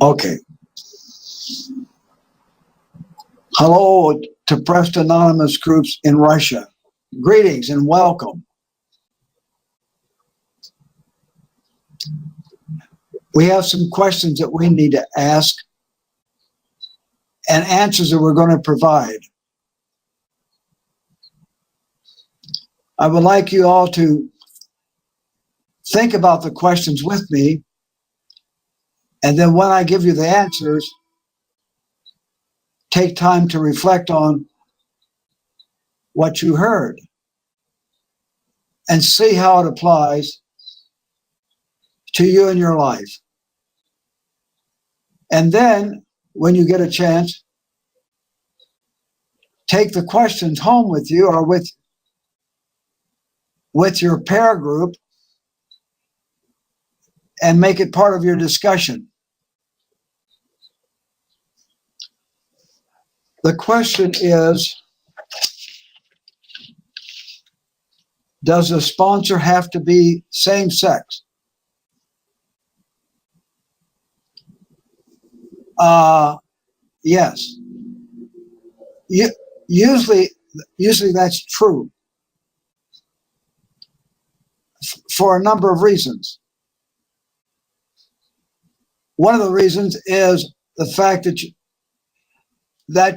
Okay. Hello to Pressed Anonymous groups in Russia. Greetings and welcome. We have some questions that we need to ask and answers that we're going to provide. I would like you all to think about the questions with me, and then when I give you the answers, take time to reflect on what you heard and see how it applies to you in your life. And then, when you get a chance, take the questions home with you or with your pair group and make it part of your discussion. The question is, does a sponsor have to be same sex? Yes. Usually that's true for a number of reasons. One of the reasons is the fact that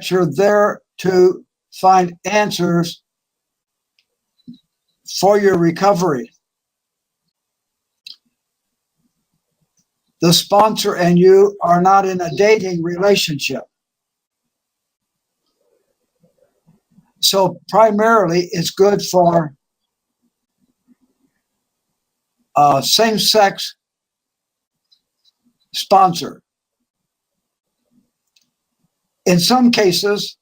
you're there to find answers for your recovery. The sponsor and you are not in a dating relationship. So primarily it's good for a same-sex sponsor. In some cases,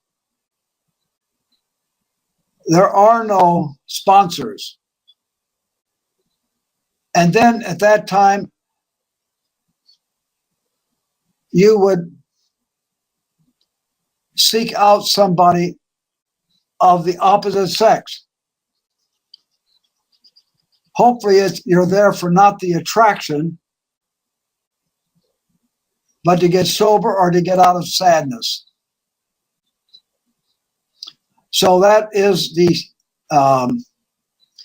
there are no sponsors. And then at that time, you would seek out somebody of the opposite sex. Hopefully you're there for not the attraction, but to get sober or to get out of sadness. So that is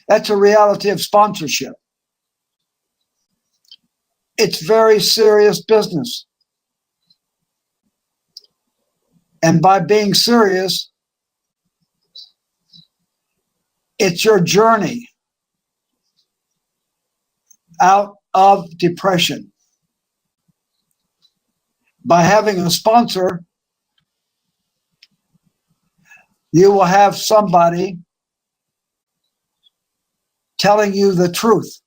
that's a reality of sponsorship. It's very serious business. And by being serious, it's your journey out of depression. By having a sponsor, you will have somebody telling you the truth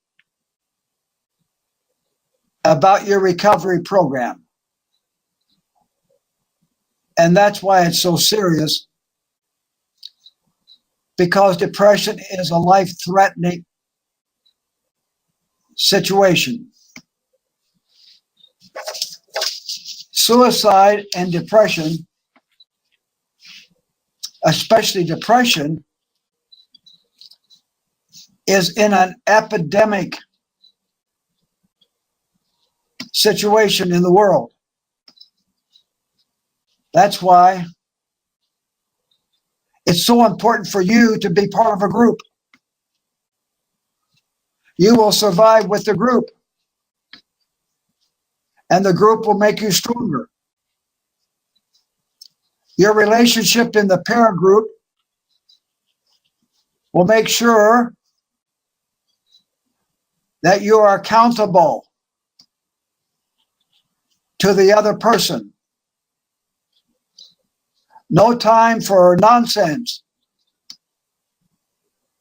about your recovery program. And that's why it's so serious, because depression is a life-threatening situation. Suicide and depression, especially depression, is in an epidemic situation in the world. That's why it's so important for you to be part of a group. You will survive with the group, and the group will make you stronger. Your relationship in the pair group will make sure that you are accountable to the other person. No time for nonsense.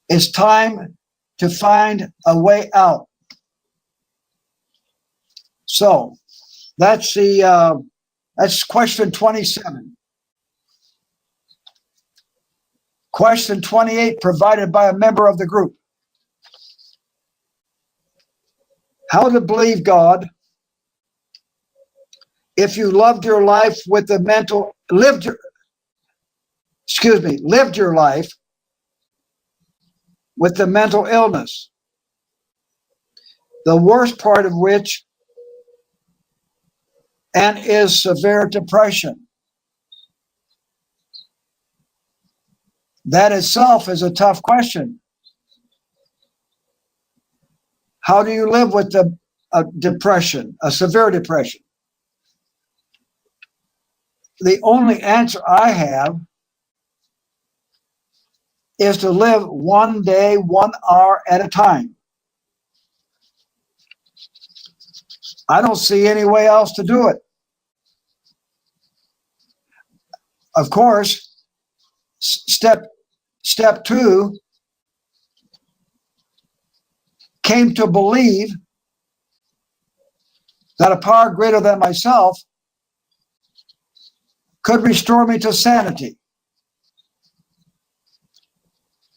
It's time to find a way out. So that's question 27. Question 28, provided by a member of the group. How to believe God if you lived your life with the lived your life with the mental illness, the worst part of which and is severe depression. That itself is a tough question. How do you live with a depression, a severe depression? The only answer I have is to live one day, 1 hour at a time. I don't see any way else to do it. Of course, step 2 came to believe that a power greater than myself could restore me to sanity.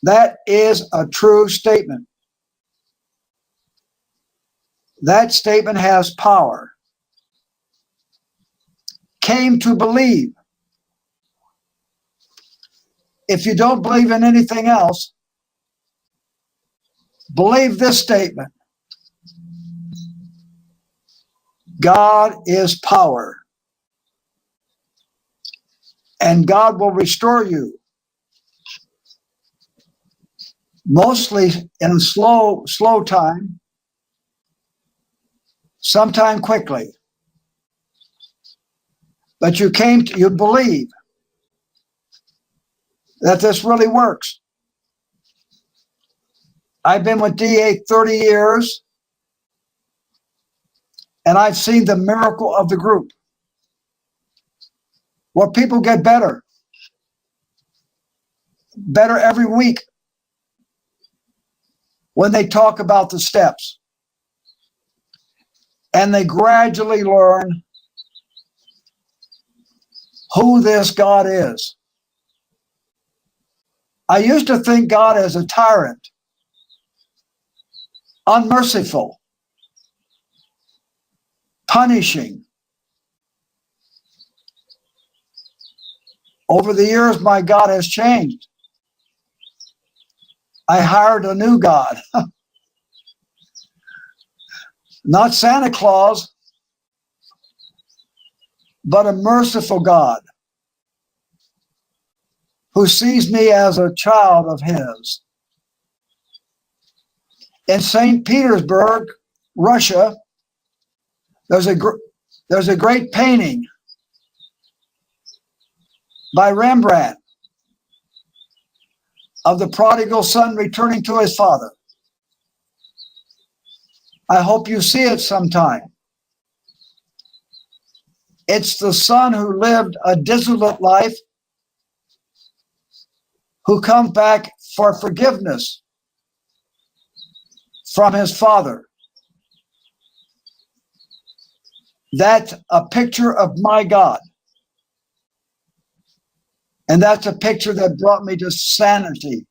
That is a true statement. That statement has power. Came to believe. If you don't believe in anything else, believe this statement. God is power. And God will restore you. Mostly in slow time, sometime quickly. But you believe that this really works. I've been with DA 30 years, and I've seen the miracle of the group, where people get better every week when they talk about the steps. And they gradually learn who this God is. I used to think God as a tyrant, unmerciful, punishing. Over the years, my God has changed. I hired a new God. Not Santa Claus, but a merciful God who sees me as a child of his. In St. Petersburg, Russia, there's a great painting by Rembrandt of the prodigal son returning to his father. I hope you see it sometime. It's the son who lived a dissolute life, who comes back for forgiveness from his father. That's a picture of my God. And that's a picture that brought me to sanity.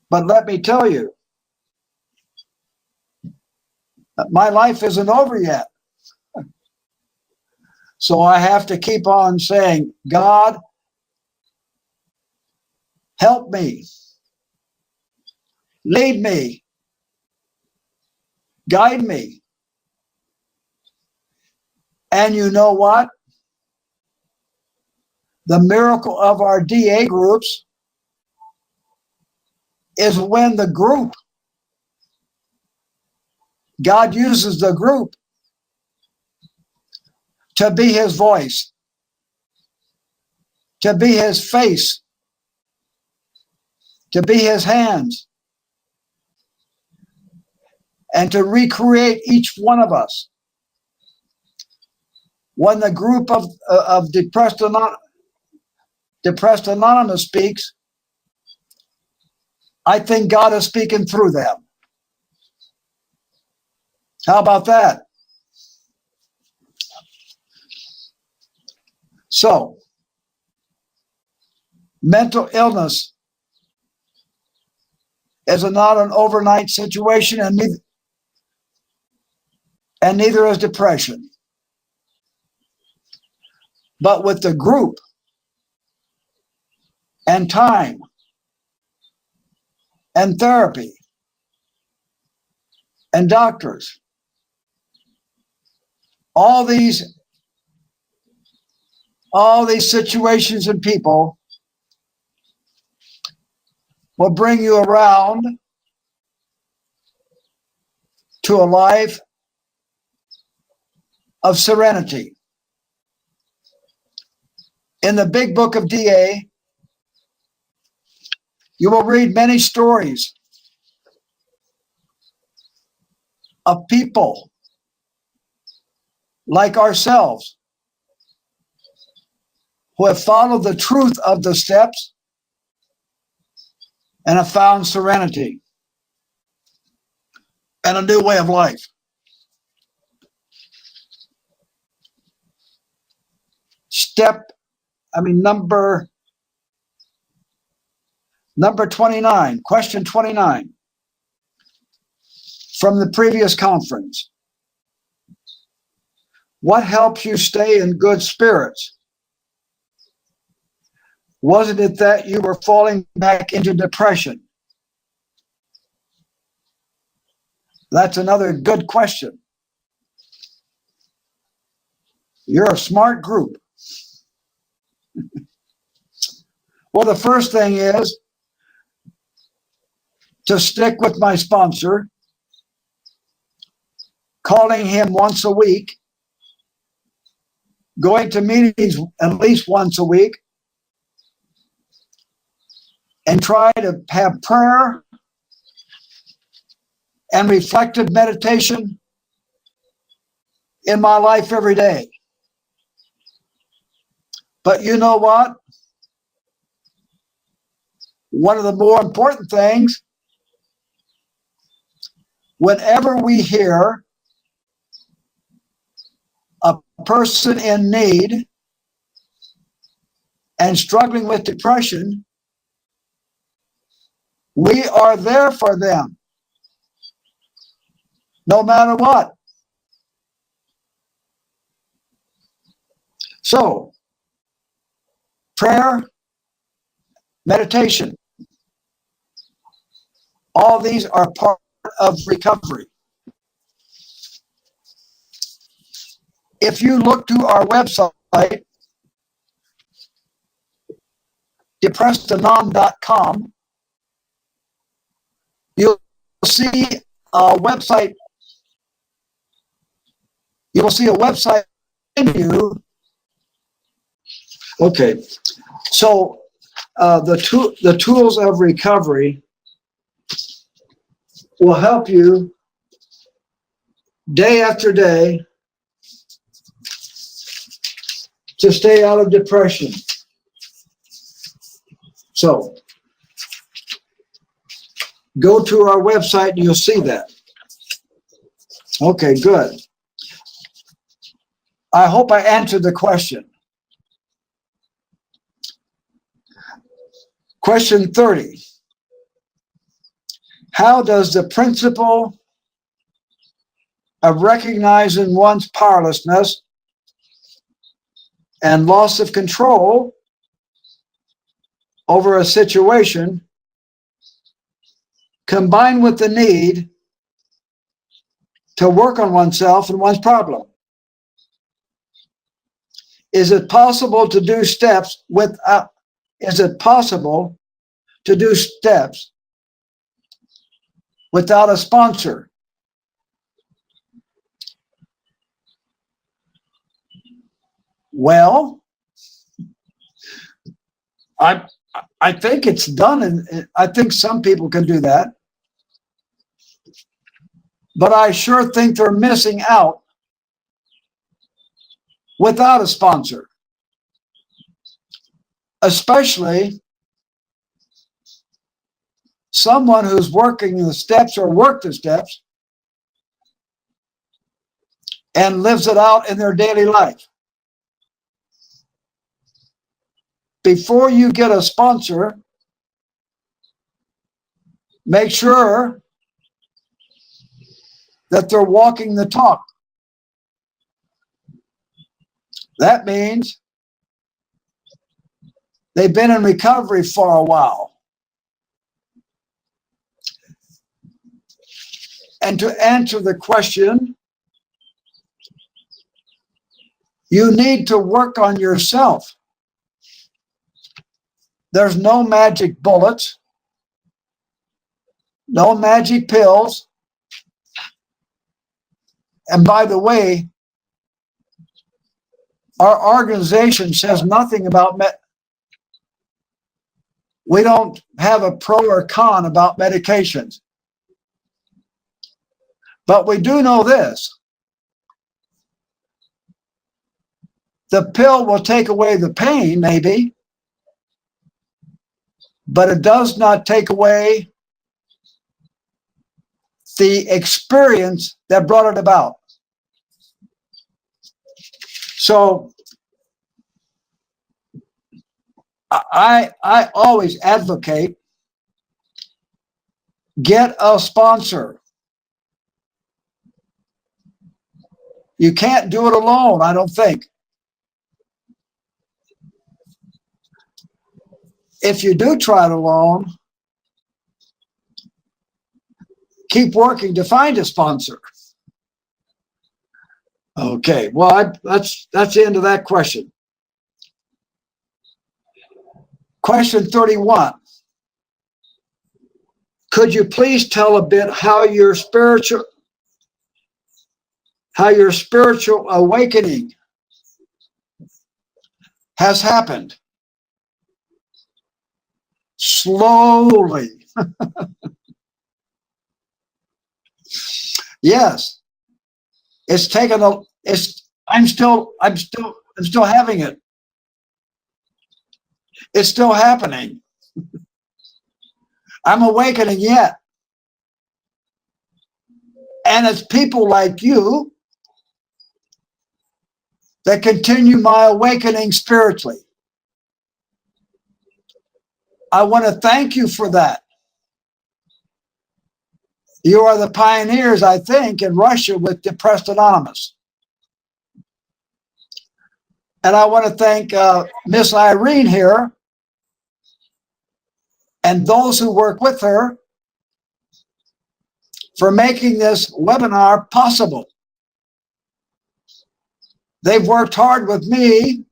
But let me tell you, my life isn't over yet. So I have to keep on saying, God, help me, lead me, guide me. And you know what? The miracle of our DA groups is when the group, God uses the group to be his voice, to be his face, to be his hands, and to recreate each one of us. When the group of Depressed Anonymous speaks, I think God is speaking through them. How about that? So, mental illness is not an overnight situation, and neither is depression. But with the group and time and therapy and doctors, all these situations and people will bring you around to a life of serenity. In the big book of DA, you will read many stories of people like ourselves who have followed the truth of the steps and have found serenity and a new way of life. Number 29, question 29 from the previous conference. What helps you stay in good spirits? Wasn't it that you were falling back into depression? That's another good question. You're a smart group. Well, the first thing is to stick with my sponsor, calling him once a week, going to meetings at least once a week, and try to have prayer and reflective meditation in my life every day. But you know what? One of the more important things, whenever we hear a person in need and struggling with depression, we are there for them, no matter what. So, prayer, meditation, all these are part of recovery. If you look to our website, depressedanon.com, you'll see a website. You will see a website menu. Okay, so the tools of recovery will help you day after day to stay out of depression. So go to our website and you'll see that. Okay, good. I hope I answered the question. Question 30. How does the principle of recognizing one's powerlessness and loss of control over a situation combine with the need to work on oneself and one's problem? Is it possible to do steps without a sponsor? Well, I think it's done, and I think some people can do that. But I sure think they're missing out without a sponsor, especially someone who's working the steps or worked the steps and lives it out in their daily life. Before you get a sponsor, make sure that they're walking the talk. That means they've been in recovery for a while. And to answer the question, You need to work on yourself. There's no magic bullets, no magic pills. And by the way, our organization says nothing about we don't have a pro or con about medications. But we do know this. The pill will take away the pain, maybe, but it does not take away the experience that brought it about. So I always advocate, get a sponsor. You can't do it alone, I don't think. If you do try it alone, keep working to find a sponsor. Okay, well, that's the end of that question. Question 31. Could you please tell a bit how your spiritual awakening has happened? Slowly. Yes. It's taken I'm still having it. It's still happening. I'm awakening yet. And it's people like you that continue my awakening spiritually. I want to thank you for that. You are the pioneers, I think, in Russia with Depressed Anonymous. And I want to thank Miss Irene here and those who work with her for making this webinar possible. They've worked hard with me.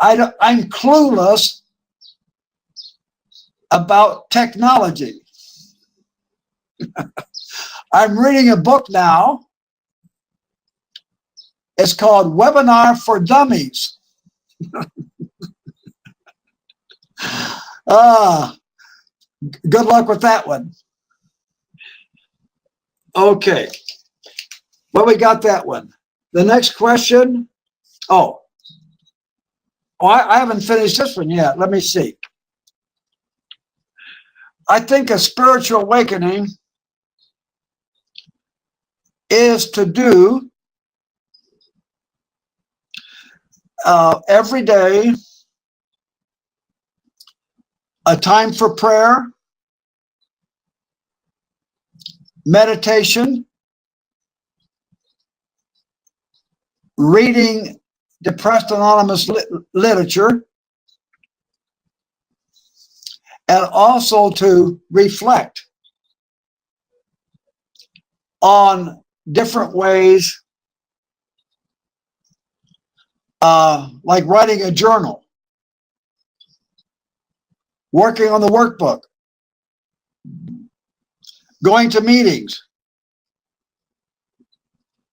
I'm clueless about technology. I'm reading a book now. It's called Webinar for Dummies. Good luck with that one. Okay. Well, we got that one. The next question. I haven't finished this one yet. Let me see. I think a spiritual awakening is to do every day a time for prayer, meditation, reading Depressed Anonymous literature, and also to reflect on different ways, like writing a journal, working on the workbook, going to meetings,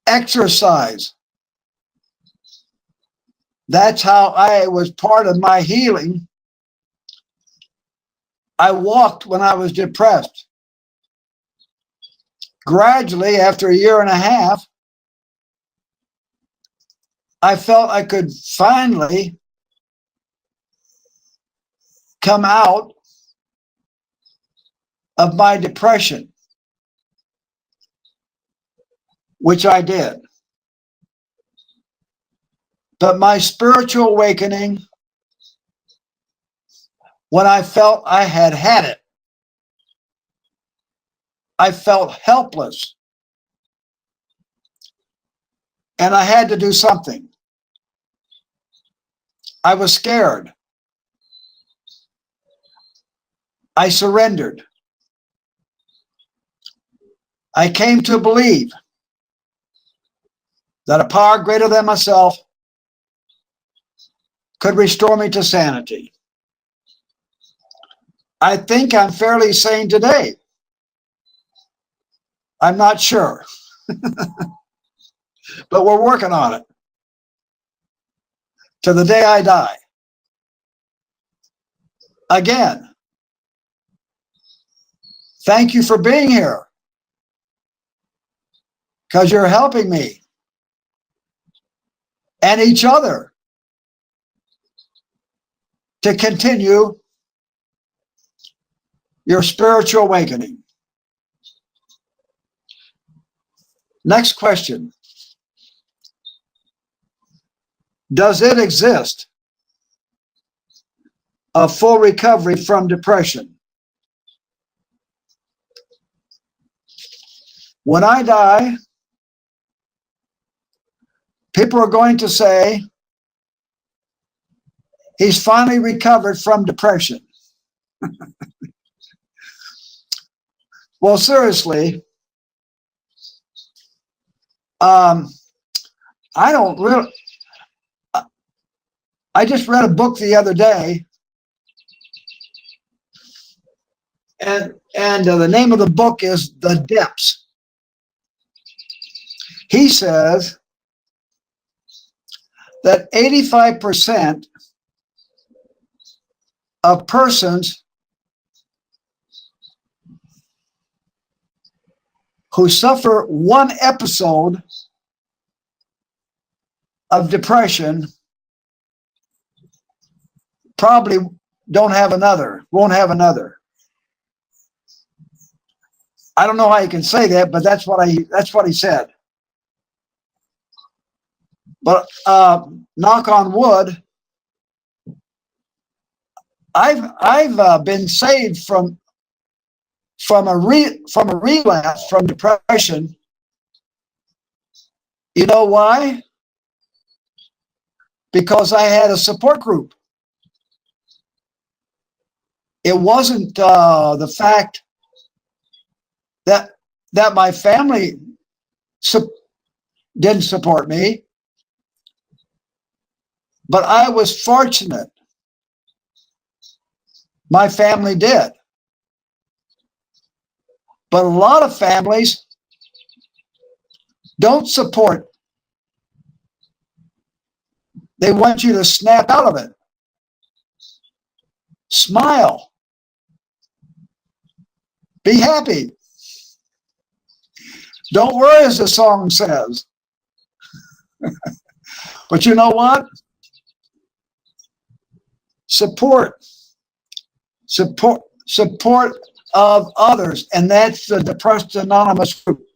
exercise. That's how I was part of my healing. I walked when I was depressed. Gradually, after a year and a half, I felt I could finally come out of my depression, which I did. But my spiritual awakening, when I felt I had it, I felt helpless. And I had to do something. I was scared. I surrendered. I came to believe that a power greater than myself could restore me to sanity. I think I'm fairly sane today. I'm not sure, but we're working on it to the day I die. Again, thank you for being here, because you're helping me and each other to continue your spiritual awakening. Next question. Does it exist a full recovery from depression? When I die, people are going to say, he's finally recovered from depression. Well, seriously, I don't really. I just read a book the other day, and the name of the book is The Depths. He says that 85% of persons who suffer one episode of depression probably won't have another. I don't know how you can say that, but that's what he said. But knock on wood, I've been saved from a relapse from depression. You know why? Because I had a support group. It wasn't the fact that my family didn't support me, but I was fortunate. My family did. But a lot of families don't support. They want you to snap out of it. Smile. Be happy. Don't worry, as the song says. But you know what? Support of others, and that's the Depressed Anonymous group.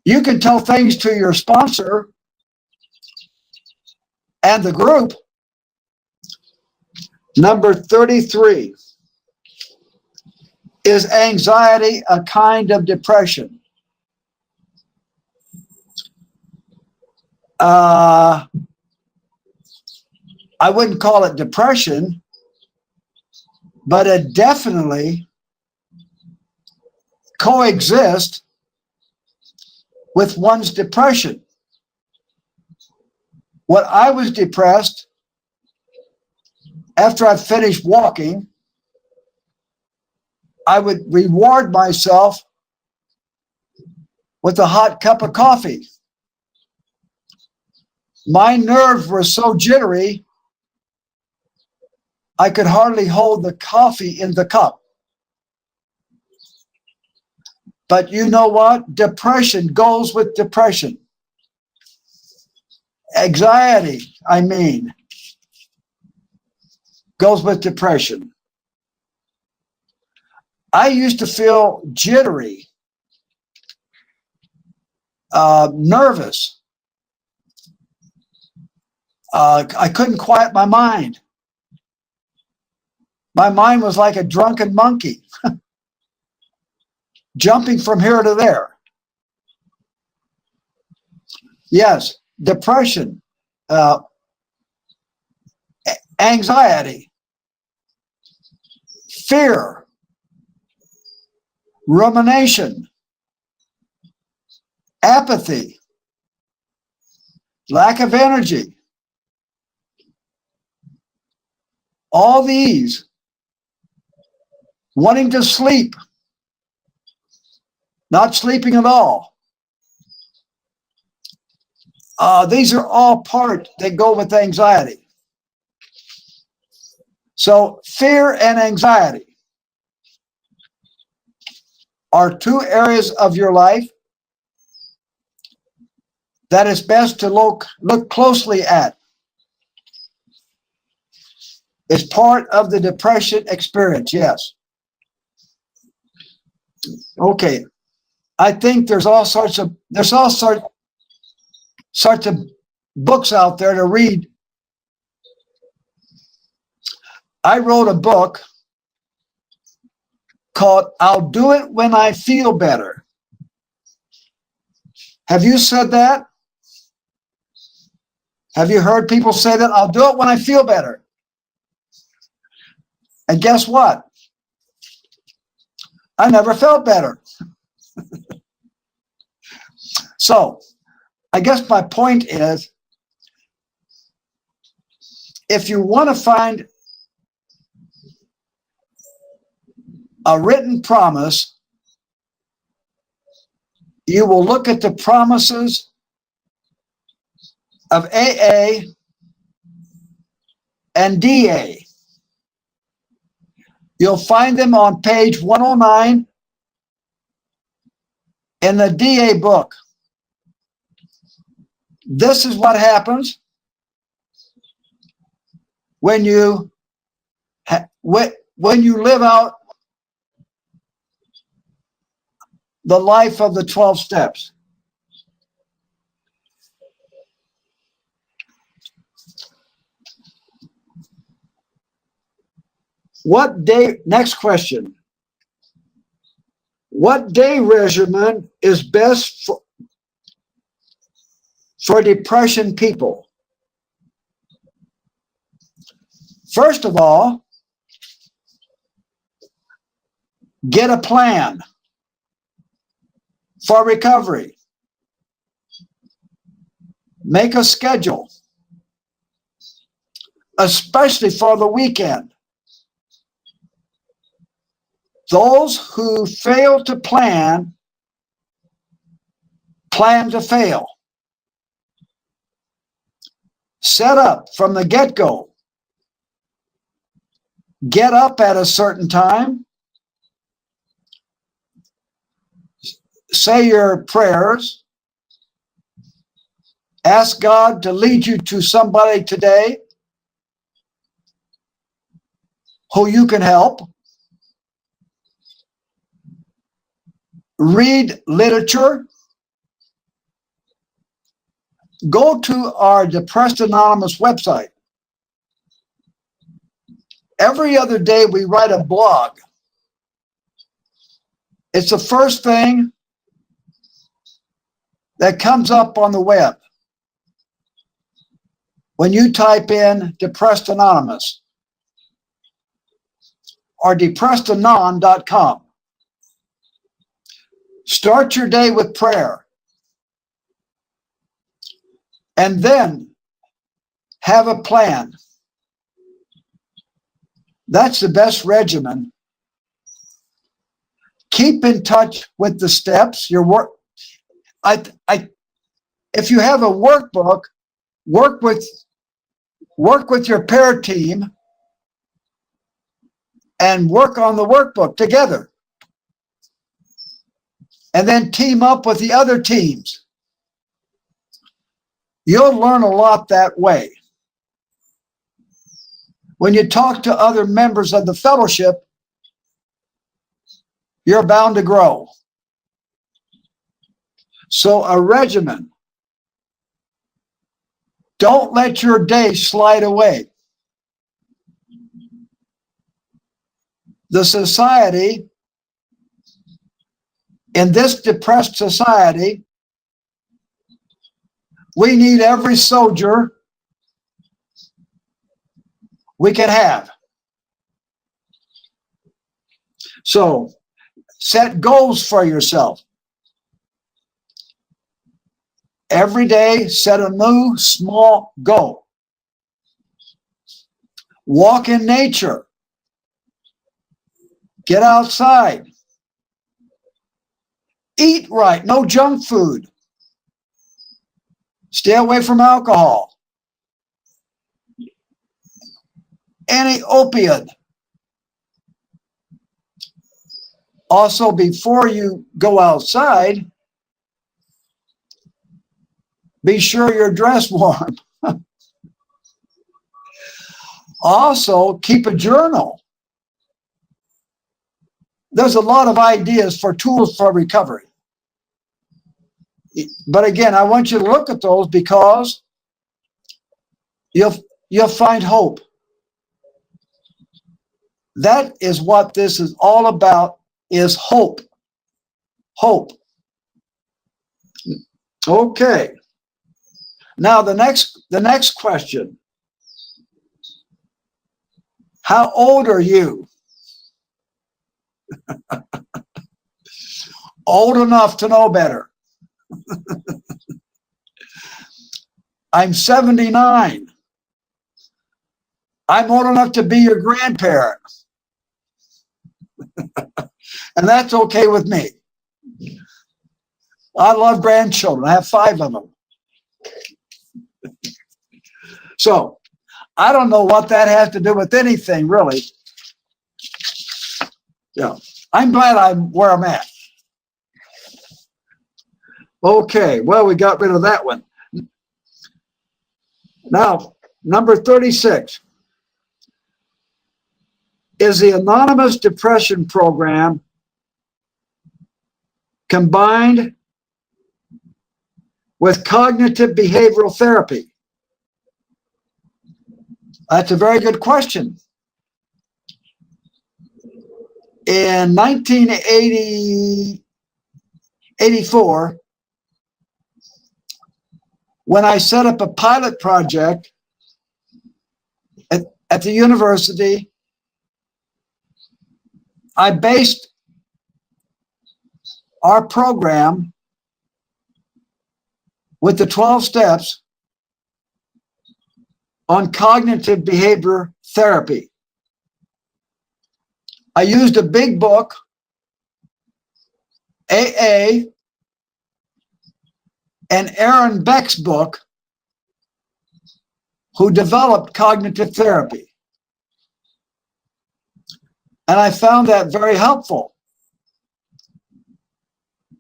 You can tell things to your sponsor and the group. Number 33. Is anxiety a kind of depression? I wouldn't call it depression, but it definitely coexists with one's depression. When I was depressed, after I finished walking, I would reward myself with a hot cup of coffee. My nerves were so jittery, I could hardly hold the coffee in the cup. But you know what? Depression goes with depression. Anxiety, goes with depression. I used to feel jittery, nervous. I couldn't quiet my mind. My mind was like a drunken monkey, jumping from here to there. Yes, depression, anxiety, fear, rumination, apathy, lack of energy, all these, wanting to sleep, not sleeping at all. These are all part that go with anxiety. So fear and anxiety are two areas of your life that is best to look closely at. It's part of the depression experience, yes. Okay. I think there's all sorts of books out there to read. I wrote a book called I'll Do It When I Feel Better. Have you said that? Have you heard people say that? I'll do it when I feel better. And guess what? I never felt better. So I guess my point is, if you want to find a written promise, you will look at the promises of AA and DA. You'll find them on page 109 in the DA book. This is what happens when you live out the life of the 12 steps. What day, next question. What day regimen is best for depression people? First of all, get a plan for recovery. Make a schedule, especially for the weekend. Those who fail to plan to fail. Set up from the get-go. Get up at a certain time. Say your prayers. Ask God to lead you to somebody today who you can help. Read literature. Go to our Depressed Anonymous website. Every other day we write a blog. It's the first thing that comes up on the web when you type in Depressed Anonymous or depressedanon.com. Start your day with prayer. And then have a plan. That's the best regimen. Keep in touch with the steps. Your work. If you have a workbook, work with your pair team and work on the workbook together. And then team up with the other teams. You'll learn a lot that way. When you talk to other members of the fellowship, you're bound to grow. So a regimen. Don't let your day slide away. The society, in this depressed society, we need every soldier we can have. So set goals for yourself. Every day, set a new small goal. Walk in nature. Get outside. Eat right. No junk food. Stay away from alcohol. Any opiate. Also, before you go outside, be sure you're dressed warm. Also, keep a journal. There's a lot of ideas for tools for recovery. But again, I want you to look at those because you'll find hope. That is what this is all about, is hope. Hope. Okay. Now the next question. How old are you? Old enough to know better. I'm 79. I'm old enough to be your grandparent. And that's okay with me. I love grandchildren. I have 5 of them. So I don't know what that has to do with anything, really. Yeah, I'm glad I'm where I'm at. Okay, well, we got rid of that one. Now, number 36 is the Anonymous Depression Program combined with cognitive behavioral therapy. That's a very good question. In 1984, when I set up a pilot project at the university, I based our program with the 12 steps on cognitive behavior therapy. I used a big book, AA, and Aaron Beck's book, who developed cognitive therapy. And I found that very helpful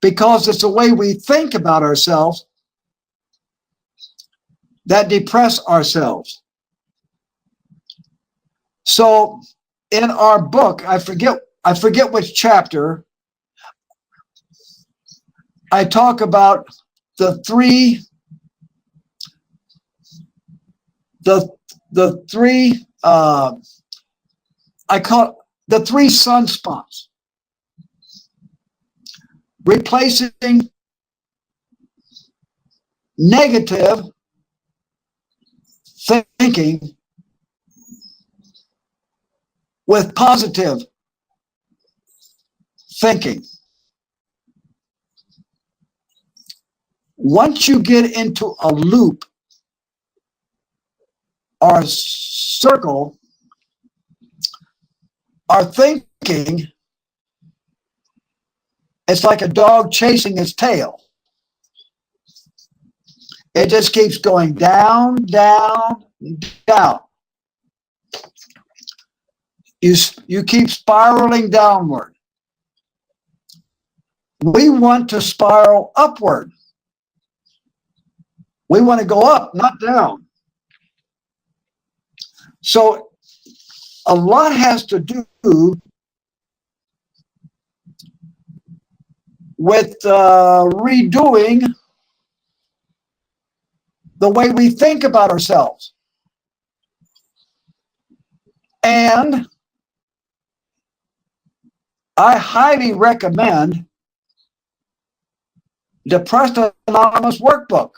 because it's the way we think about ourselves that depress ourselves. So in our book, I forget which chapter, I talk about the three I call it the 3 sunspots. Replacing negative thinking with positive thinking. Once you get into a loop or a circle, our thinking, it's like a dog chasing its tail. It just keeps going down, down, down. You keep spiraling downward. We want to spiral upward. We want to go up, not down. So a lot has to do with redoing the way we think about ourselves. And I highly recommend Depressed Anonymous Workbook,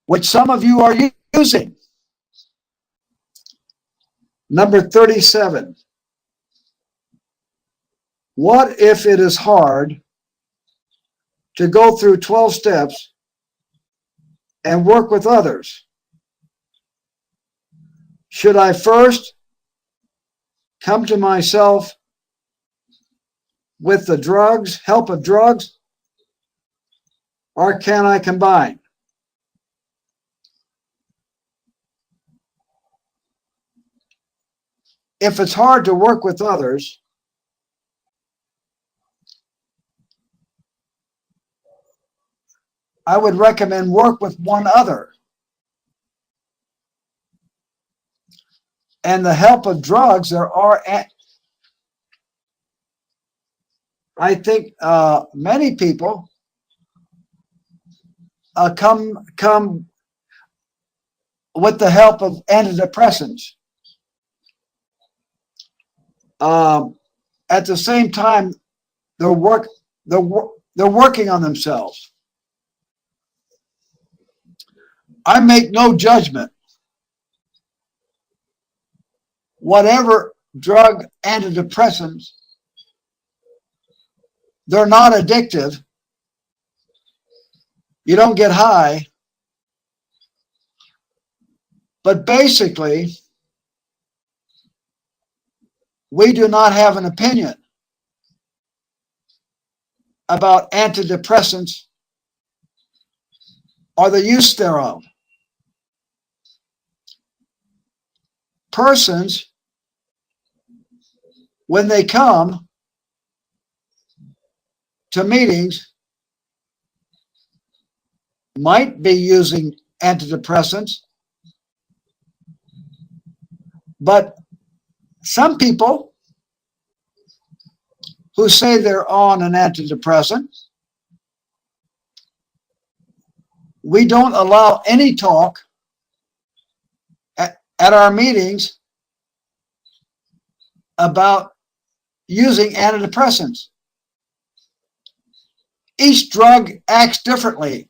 which some of you are using. Number 37. What if it is hard to go through 12 steps and work with others? Should I first come to myself with the drugs, help of drugs, or can I combine? If it's hard to work with others, I would recommend work with one other. And the help of drugs, there are, I think, many people come with the help of antidepressants. At the same time, they're working on themselves. I make no judgment. Whatever drug, antidepressants, they're not addictive. You don't get high. But basically, we do not have an opinion about antidepressants or the use thereof. Persons, when they come to meetings, might be using antidepressants, but some people who say they're on an antidepressant, we don't allow any talk at our meetings about using antidepressants. Each drug acts differently.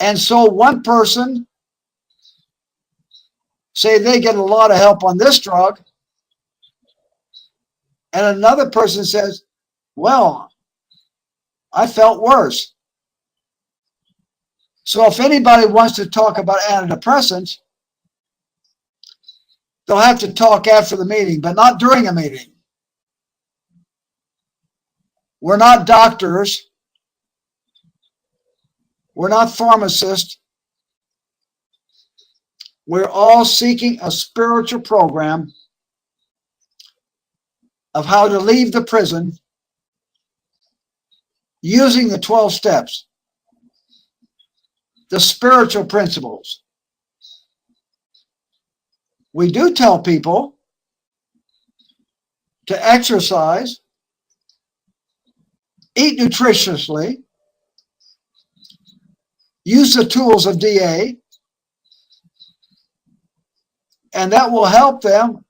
And so one person, say they get a lot of help on this drug, and another person says, well, I felt worse. So if anybody wants to talk about antidepressants, they'll have to talk after the meeting, but not during a meeting. We're not doctors. We're not pharmacists. We're all seeking a spiritual program of how to leave the prison using the 12 steps, the spiritual principles. We do tell people to exercise, eat nutritiously, use the tools of DA, and that will help them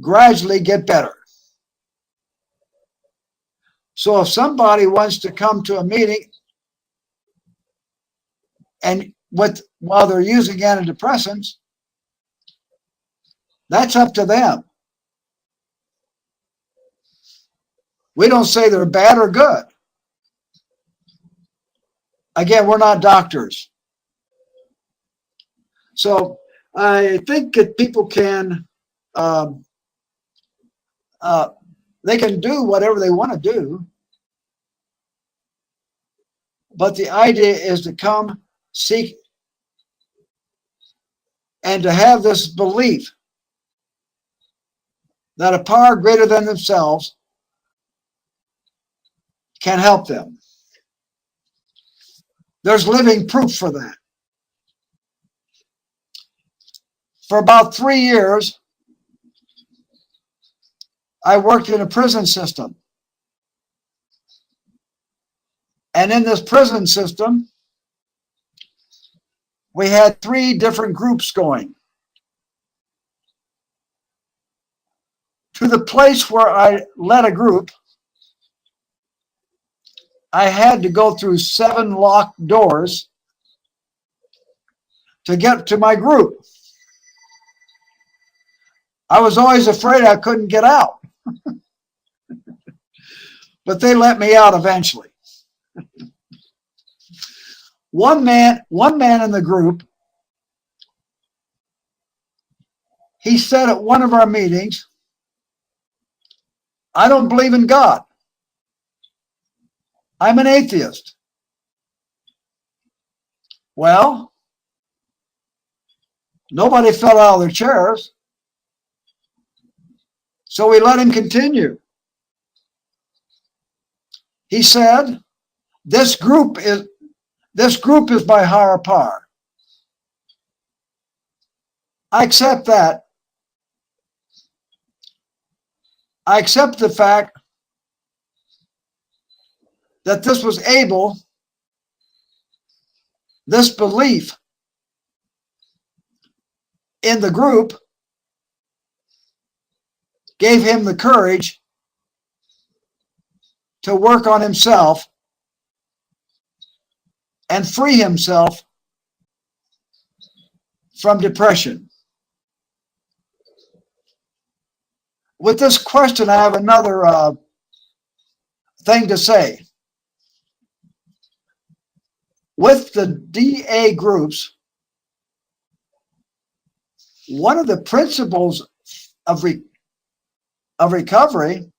gradually get better. So if somebody wants to come to a meeting and while they're using antidepressants, that's up to them. We don't say they're bad or good. Again, we're not doctors. So I think that people can they can do whatever they want to do, but the idea is to come, seek, and to have this belief that a power greater than themselves can help them. There's living proof for that. For about 3 years, I worked in a prison system. And in this prison system, we had 3 different groups going. To the place where I led a group, I had to go through 7 locked doors to get to my group. I was always afraid I couldn't get out. but they let me out eventually. One man in the group, he said at one of our meetings, "I don't believe in God. I'm an atheist." Well, nobody fell out of their chairs, so we let him continue. He said, this group is my higher power. I accept that. I accept the fact that this belief in the group gave him the courage to work on himself and free himself from depression. With this question, I have another thing to say. With the DA groups, one of the principles of recovery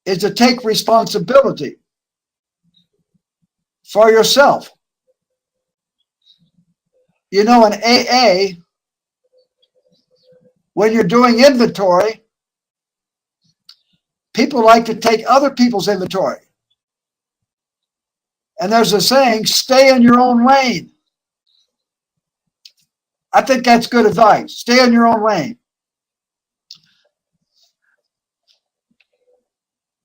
is to take responsibility for yourself. You know, in AA, when you're doing inventory, people like to take other people's inventory. And there's a saying, stay in your own lane. I think that's good advice. Stay in your own lane.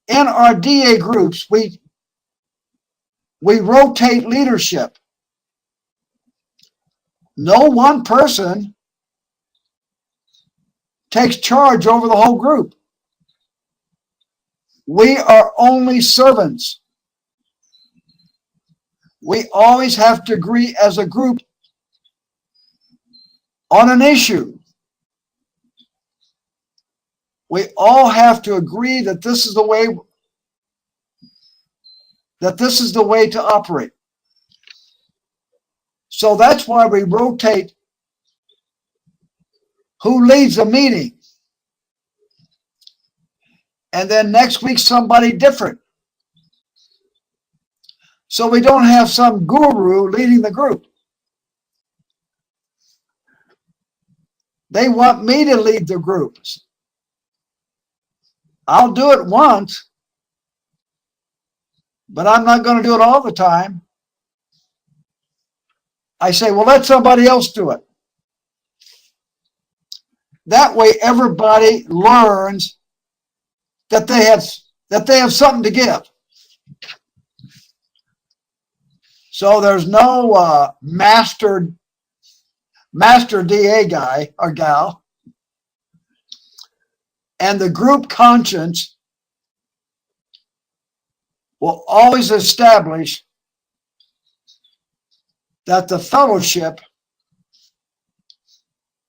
In our DA groups, we rotate leadership. No one person takes charge over the whole group. We are only servants. We always have to agree as a group on an issue. We all have to agree that this is the way to operate. So that's why we rotate who leads the meeting. And then next week somebody different. So we don't have some guru leading the group. They want me to lead the groups. I'll do it once, but I'm not going to do it all the time. I say, well, let somebody else do it. That way everybody learns that they have something to give. So there's no master DA guy or gal. And the group conscience will always establish that the fellowship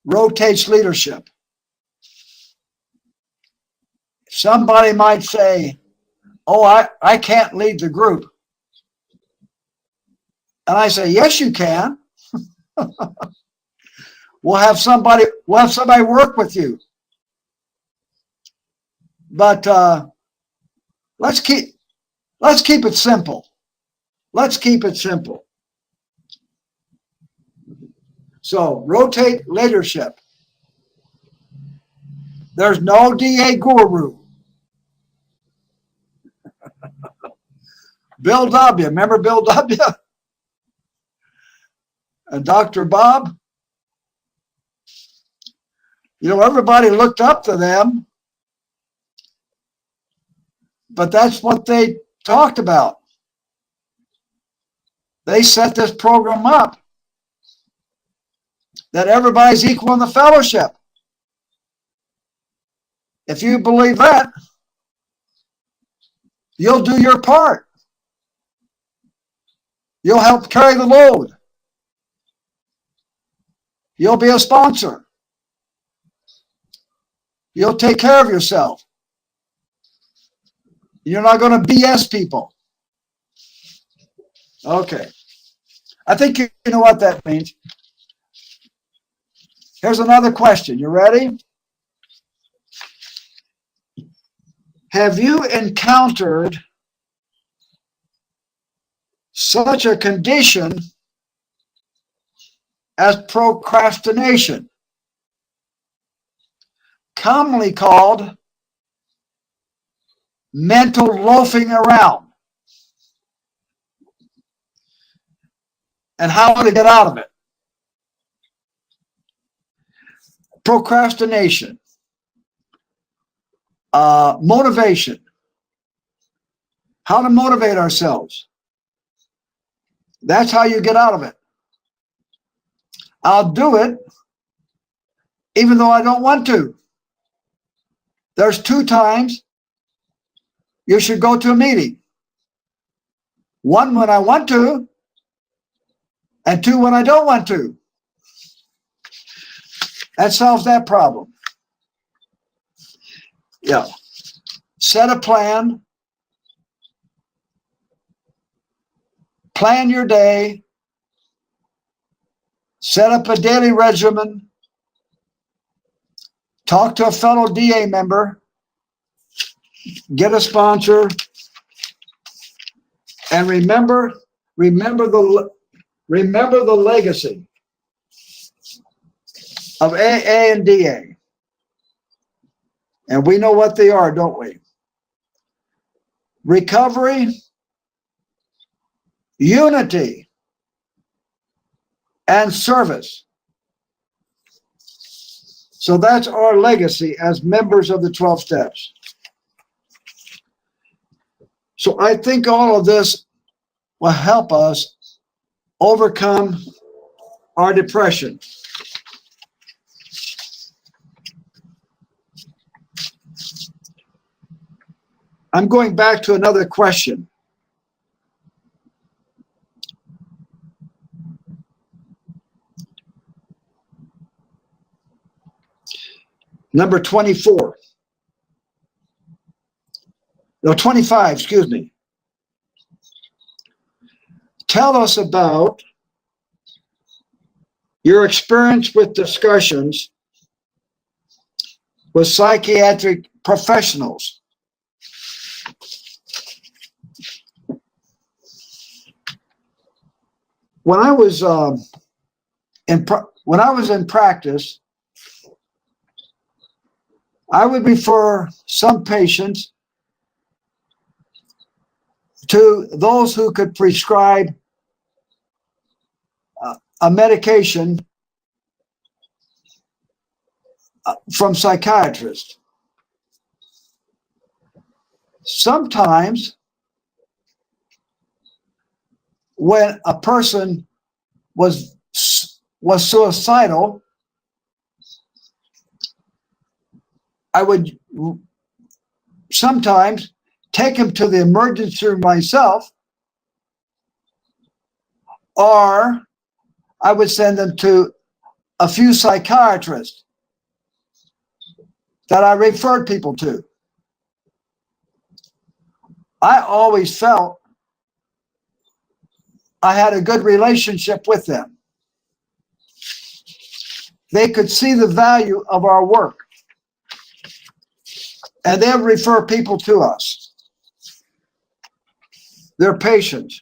rotates leadership. Somebody might say, oh, I can't lead the group. And I say, yes, you can. We'll have somebody work with you. But let's keep it simple. Let's keep it simple. So rotate leadership. There's no DA guru. Bill W. Remember Bill W? And Dr. Bob? You know, everybody looked up to them, but that's what they talked about. They set this program up that everybody's equal in the fellowship. If you believe that, you'll do your part. You'll help carry the load. You'll be a sponsor. You'll take care of yourself. You're not going to BS people. Okay. I think you know what that means. Here's another question. You ready? Have you encountered such a condition as procrastination, commonly called mental loafing around, and how to get out of it? Procrastination, motivation, how to motivate ourselves. That's how you get out of it. I'll do it even though I don't want to. There's 2 times you should go to a meeting. 1 when I want to, and 2 when I don't want to. That solves that problem. Yeah. Set a plan. Plan your day. Set up a daily regimen. Talk to a fellow DA member. Get a sponsor. And remember the legacy of AA and DA. And we know what they are, don't we? Recovery, unity, and service. So that's our legacy as members of the 12 steps. So I think all of this will help us overcome our depression. I'm going back to another question. Number 24. No, 25, excuse me. Tell us about your experience with discussions with psychiatric professionals. When I was in practice, I would refer some patients to those who could prescribe a medication from psychiatrists. Sometimes when a person was suicidal, I would sometimes take him to the emergency room myself, or I would send them to a few psychiatrists that I referred people to. I always felt I had a good relationship with them. They could see the value of our work, and they would refer people to us. They're patients.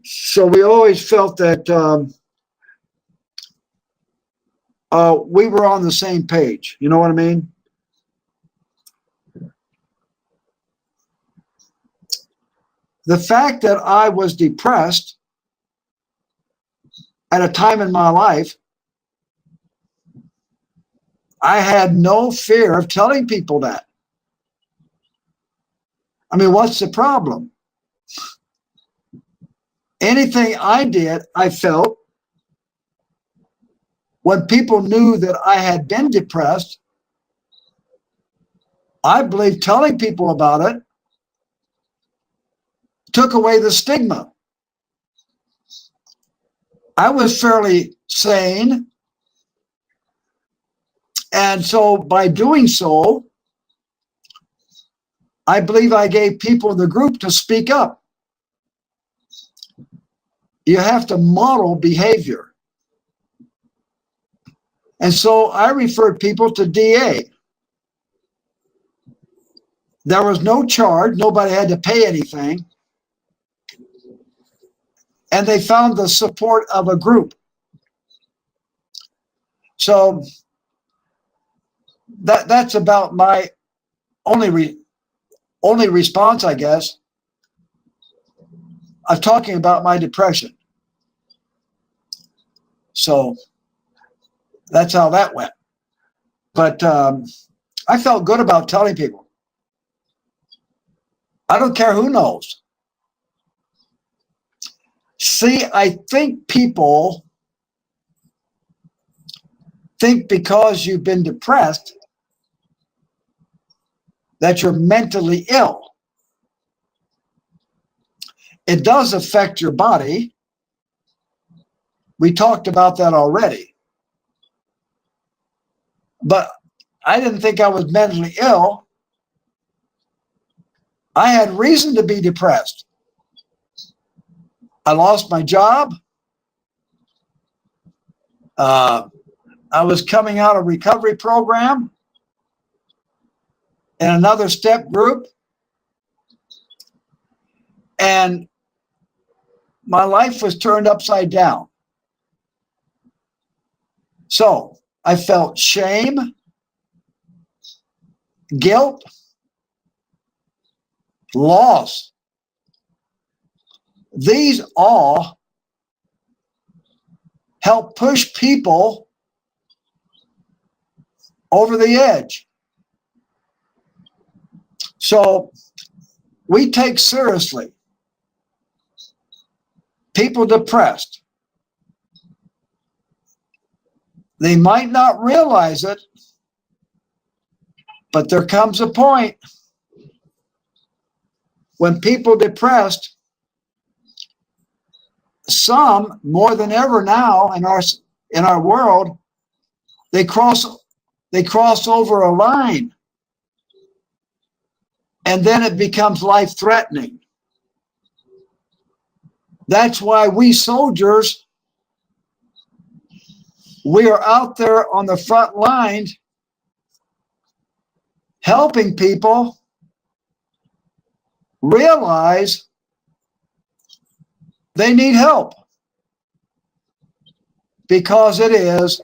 So we always felt that we were on the same page. You know what I mean? The fact that I was depressed at a time in my life, I had no fear of telling people that. I mean, what's the problem? Anything I did, I felt, when people knew that I had been depressed, I believe telling people about it took away the stigma. I was fairly sane, and so by doing so, I believe I gave people in the group to speak up. You have to model behavior. And so I referred people to DA. There was no charge. Nobody had to pay anything. And they found the support of a group. So that's about my only response, I guess, of talking about my depression. So that's how that went. But I felt good about telling people. I don't care who knows. See, I think people think because you've been depressed that you're mentally ill. It does affect your body. We talked about that already. But I didn't think I was mentally ill. I had reason to be depressed. I lost my job. I was coming out of recovery program in another step group. And my life was turned upside down. So I felt shame, guilt, loss. These all help push people over the edge. So we take seriously people depressed. They might not realize it, but there comes a point when people depressed, some more than ever now in our world, they cross over a line, and then it becomes life-threatening. That's why we soldiers, we are out there on the front lines helping people realize they need help, because it is,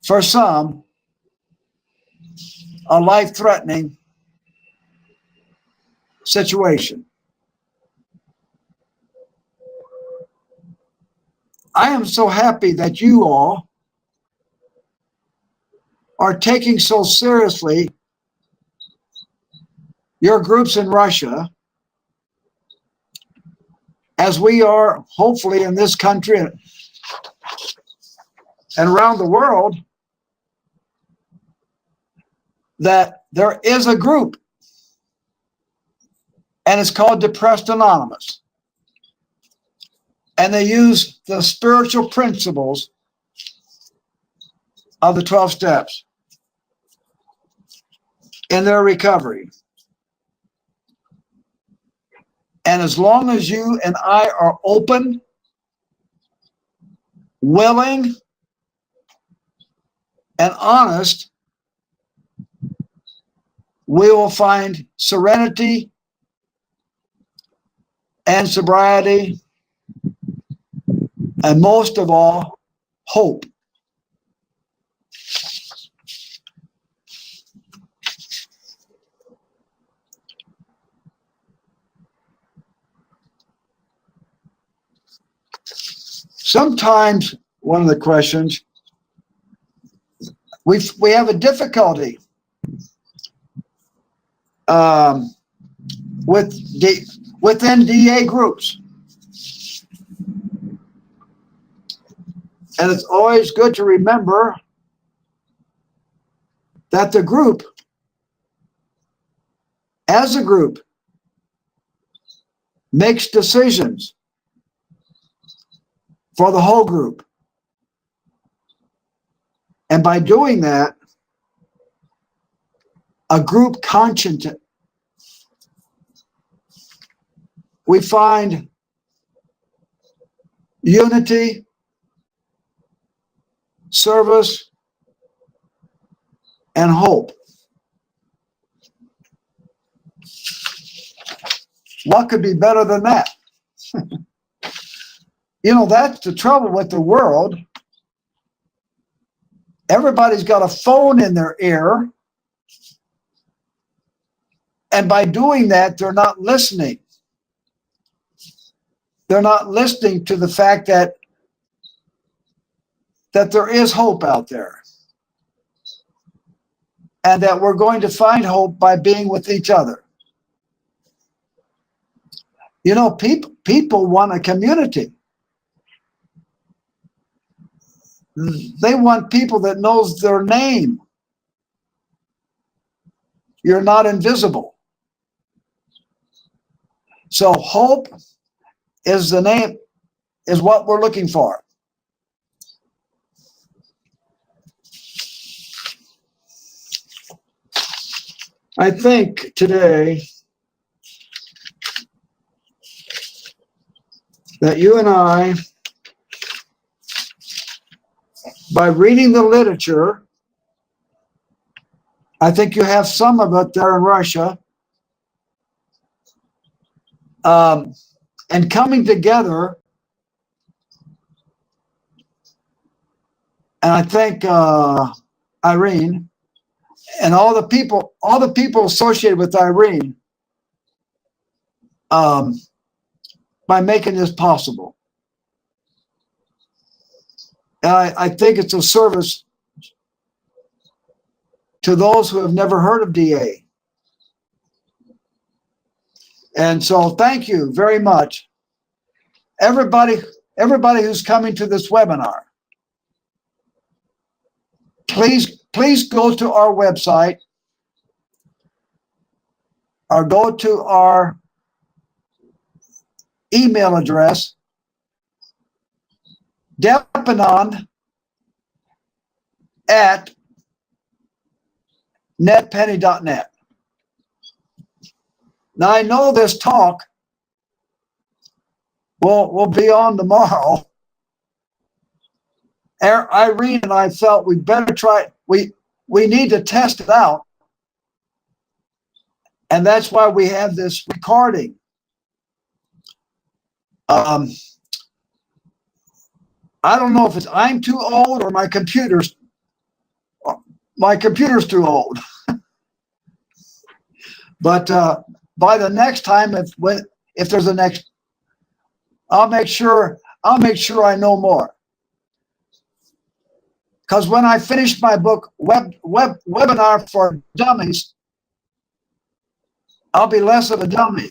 for some, a life-threatening situation. I am so happy that you all are taking so seriously your groups in Russia, as we are hopefully in this country and around the world, that there is a group, and it's called Depressed Anonymous. And they use the spiritual principles of the 12 steps in their recovery. And as long as you and I are open, willing, and honest, we will find serenity and sobriety, and most of all, hope. Sometimes one of the questions, we have a difficulty within DA groups. And it's always good to remember that the group, as a group, makes decisions for the whole group. And by doing that, a group conscience. We find unity, service, and hope. What could be better than that? You know, that's the trouble with the world. Everybody's got a phone in their ear. And by doing that, they're not listening. They're not listening to the fact that there is hope out there. And that we're going to find hope by being with each other. You know, people want a community. They want people that knows their name. You're not invisible. So hope is the name, is what we're looking for. I think today that you and I, by reading the literature, I think you have some of it there in Russia, and coming together, and I think Irene and all the people associated with Irene, by making this possible. And I think it's a service to those who have never heard of DA. And so thank you very much. Everybody who's coming to this webinar, please go to our website or go to our email address, depanon@netpenny.net. Now I know this talk will be on tomorrow. Irene and I felt we'd better try. We need to test it out, and that's why we have this recording. I don't know if it's I'm too old or my computer's too old. But by the next time, if there's a next, I'll make sure I know more. Because when I finish my book, Webinar for Dummies, I'll be less of a dummy.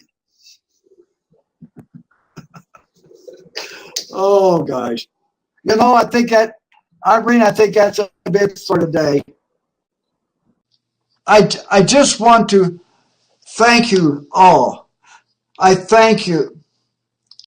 Oh gosh. You know, I think that's a bit for today. I just want to thank you all. I thank you